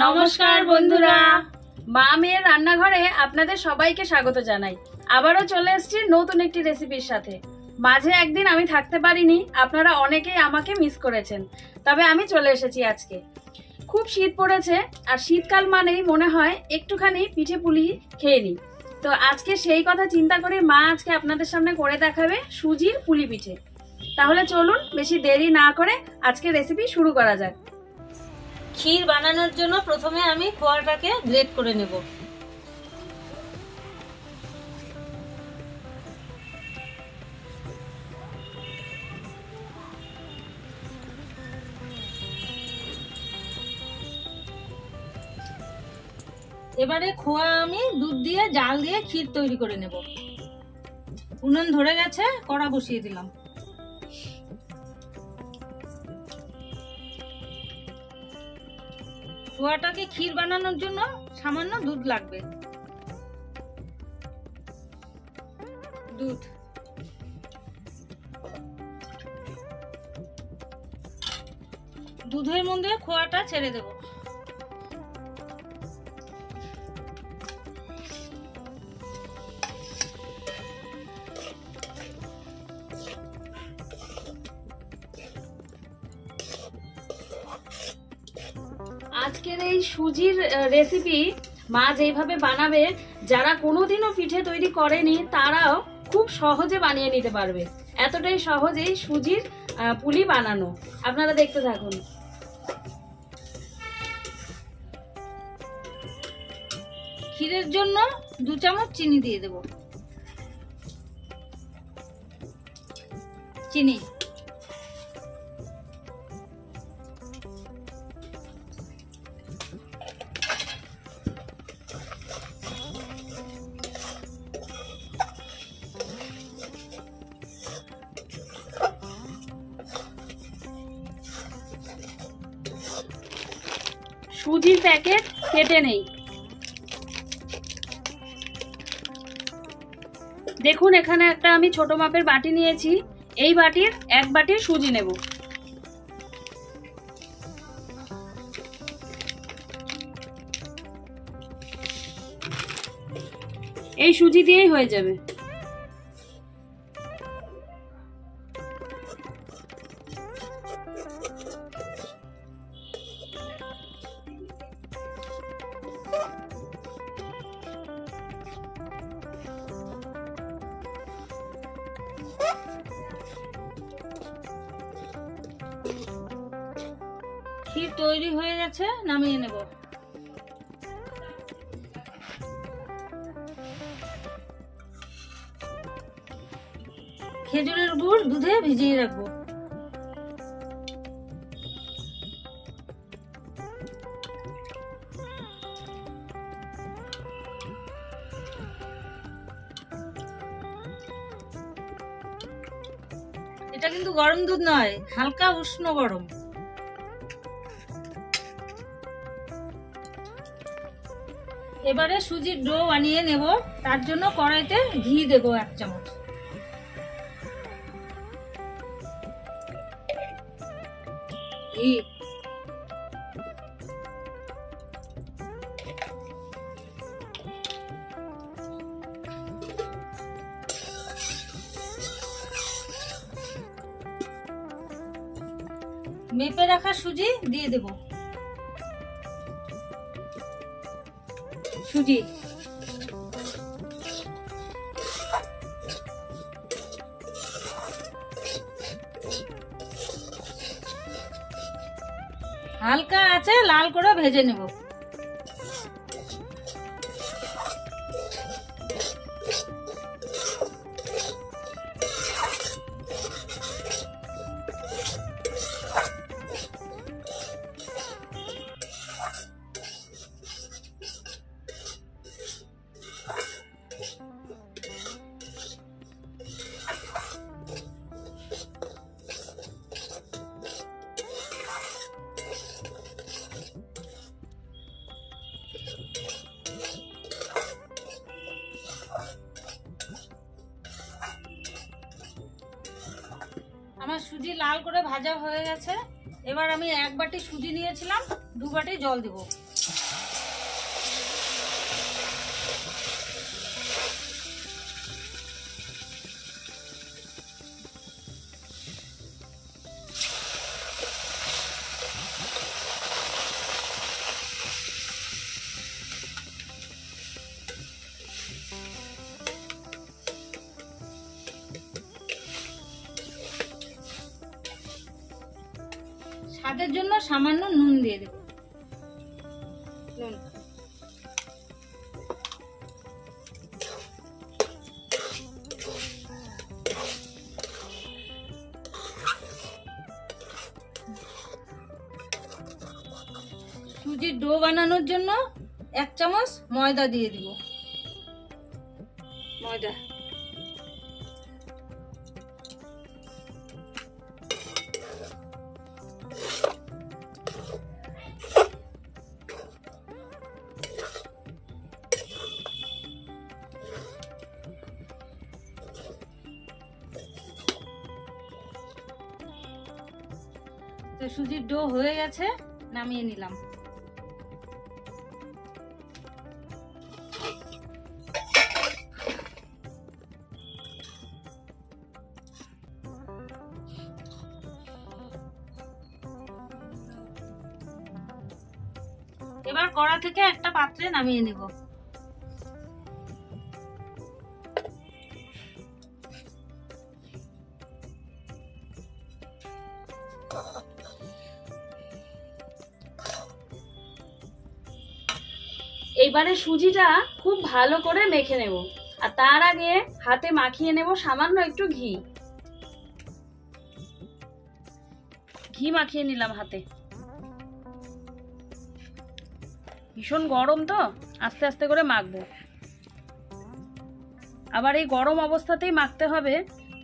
নমস্কার বন্ধুরা, মা মেয়ের রান্নাঘরে আপনাদের সবাইকে স্বাগত জানাই। আবারও চলে এসেছি নতুন একটি রেসিপির সাথে। মাঝে একদিন আমি থাকতে পারিনি, আপনারা অনেকেই আমাকে মিস করেছেন, তবে আমি চলে এসেছি আজকে। খুব শীত পড়েছে, আর শীতকাল মানেই মনে হয় একটুখানি পিঠে পুলি খেয়ে নিই। তো আজকে সেই কথা চিন্তা করে মা আজকে আপনাদের সামনে করে দেখাবে সুজির পুলি পিঠে। তাহলে চলুন বেশি দেরি না করে আজকে রেসিপি শুরু করা যাক। ক্ষীর বানানোর জন্য প্রথমে আমি খোয়াটাকে গ্রেট করে নেব। এবারে খোয়া আমি দুধ দিয়ে জাল দিয়ে ক্ষীর তৈরি করে নেব। উনুন ধরে গেছে, কড়া বসিয়ে দিলাম। খোয়াটাকে ক্ষীর বানানোর জন্য সামান্য দুধ লাগবে। দুধের মধ্যে খোয়াটা ছেড়ে দেব। আজকের এই সুজির রেসিপি মা যেভাবে বানাবে, যারা কোনোদিনও পিঠে তৈরি করেনি তারাও খুব সহজে বানিয়ে নিতে পারবে। এতটাই সহজেই সুজির পুলি বানানো। আপনারা দেখতে থাকুন। ক্ষীরের জন্য 2 চামচ চিনি দিয়ে দেব। চিনি, সুজির প্যাকেট কেটে নেই। দেখুন, এখানে একটা আমি ছোট মাপের বাটি নিয়েছি। এই বাটির 1 বাটি সুজি নেব। এই সুজি দিয়েই হয়ে যাবে। ক্ষীর তৈরি হয়ে গেছে, নামিয়ে নেব। খেজুরের গুড় দুধে ভিজিয়ে রাখবো। এটা কিন্তু গরম দুধ নয়, হালকা উষ্ণ গরম। এবারে সুজির ডো বানিয়ে নেব। তার জন্য কড়াইতে ঘি দেব 1 চামচ। ঘি, মেপে রাখা সুজি দিয়ে দেব। সুজি, হালকা আছে লাল করে ভেজে নেব। আমার সুজি লাল করে ভাজা হয়ে গেছে। এবার আমি 1 বাটি সুজি নিয়েছিলাম, 2 বাটি জল দেব। স্বাদের জন্য সামান্য নুন দিয়ে দেব। নুন, সুজির ডো বানানোর জন্য 1 চামচ ময়দা দিয়ে দিব। ময়দা, তো সুজির ডো হয়ে গেছে, নামিয়ে নিলাম। এবার কড়া থেকে একটা পাত্রে নামিয়ে নেব। এইবারে সুজিটা খুব ভালো করে মেখে নেব, আর তার আগে হাতে মাখিয়ে নেব সামান্য একটু ঘি। ঘি মাখিয়ে নিলাম হাতে। ভীষণ গরম তো, আস্তে আস্তে করে মাখবো। আবার এই গরম অবস্থাতেই মাখতে হবে,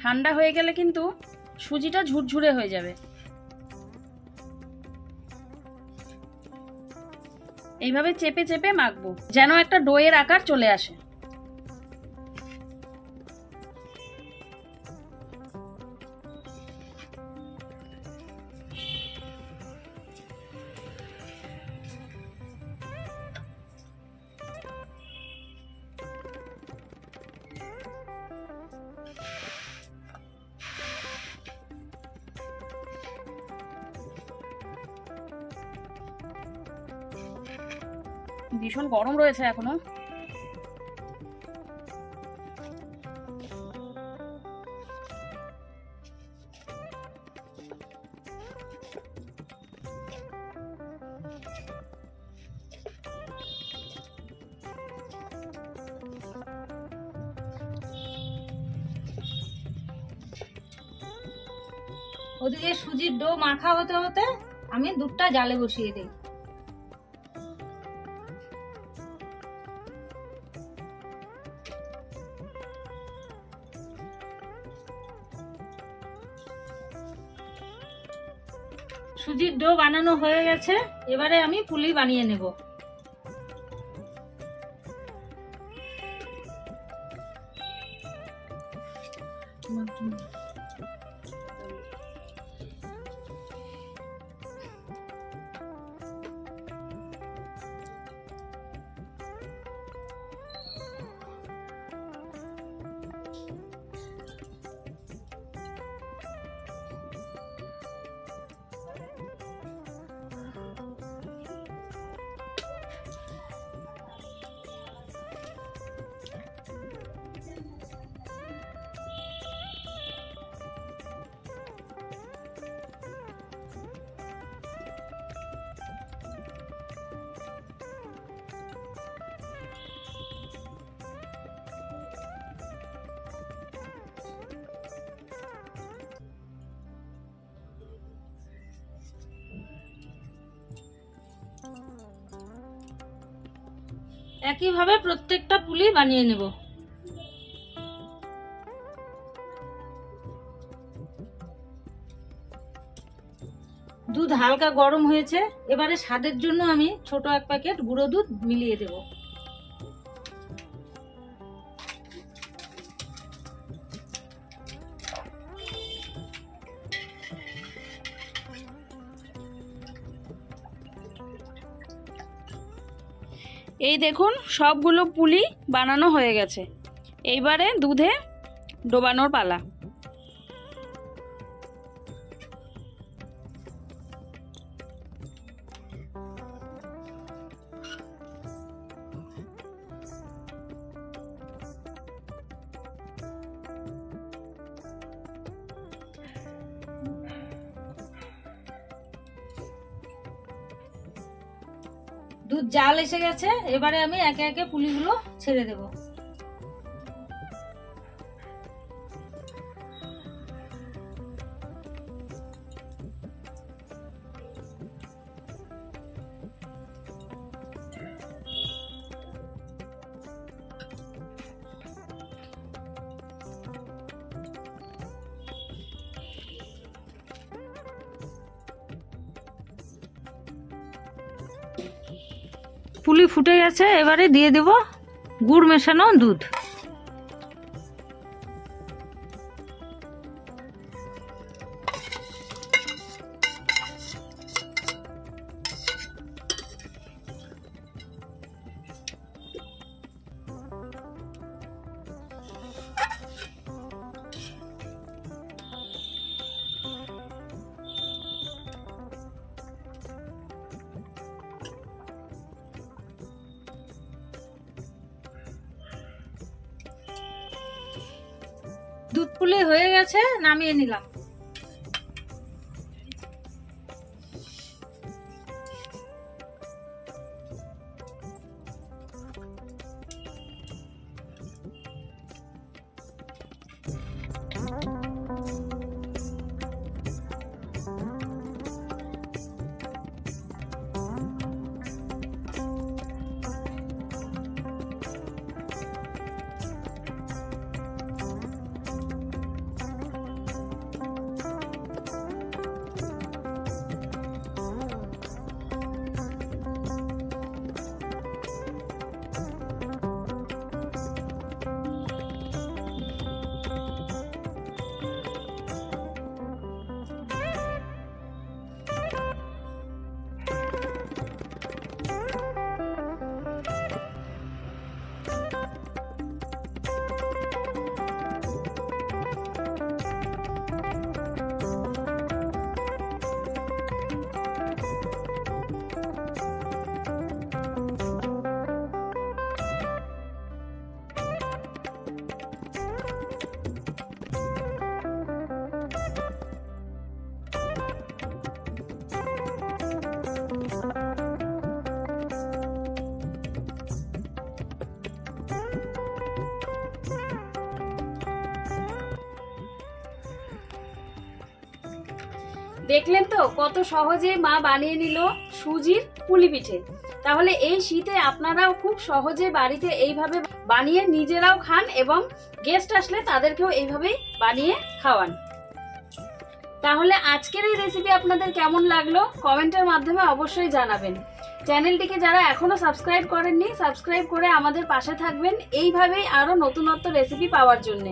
ঠান্ডা হয়ে গেলে কিন্তু সুজিটা ঝুরঝুরে হয়ে যাবে। এইভাবে চেপে চেপে মাখবো যেন একটা ডোয়ের আকার চলে আসে। ভীষণ গরম রয়েছে এখনো। ওদিকে সুজির ডো মাখা হতে হতে আমি দুধটা জালে বসিয়ে দিই। সুজির ডো বানানো হয়ে গেছে, এবারে আমি পুলি বানিয়ে নেব। একইভাবে প্রত্যেকটা পুলি বানিয়ে নেব। দুধ হালকা গরম হয়েছে, এবারে স্বাদের জন্য আমি ছোট 1 প্যাকেট গুঁড়ো দুধ মিলিয়ে দেব। এই দেখুন সবগুলো পুলি বানানো হয়ে গেছে। এইবারে দুধে ডোবানোর পালা। দুধ জাল এসে গেছে, এবারে আমি একে একে পুলিগুলো ছেড়ে দেব। পুলি ফুটে গেছে, এবারে দিয়ে দেব গুড় মেশানো দুধ। দুধ পুলি হয়ে গেছে, নামিয়ে নিলাম। দেখলেন তো কত সহজে মা বানিয়ে নিল সুজির পুলি পিঠে। তাহলে এই শীতে আপনারাও খুব সহজে বাড়িতে এইভাবে বানিয়ে নিজেরাও খান এবং গেস্ট আসলে তাদেরকেও এইভাবেই বানিয়ে খাওয়ান। তাহলে আজকের এই রেসিপি আপনাদের কেমন লাগলো কমেন্টের মাধ্যমে অবশ্যই জানাবেন। চ্যানেলটিকে যারা এখনো সাবস্ক্রাইব করেননি সাবস্ক্রাইব করে আমাদের পাশে থাকবেন এইভাবেই আরো নতুনত্ব রেসিপি পাওয়ার জন্য।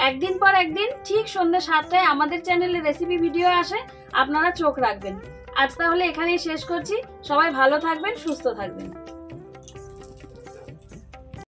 একদিন পর একদিন ঠিক সন্ধ্যে 7টায় আমাদের চ্যানেলে রেসিপি ভিডিও আসে, আপনারা চোখ রাখবেন। আজ তাহলে এখানেই শেষ করছি। সবাই ভালো থাকবেন, সুস্থ থাকবেন।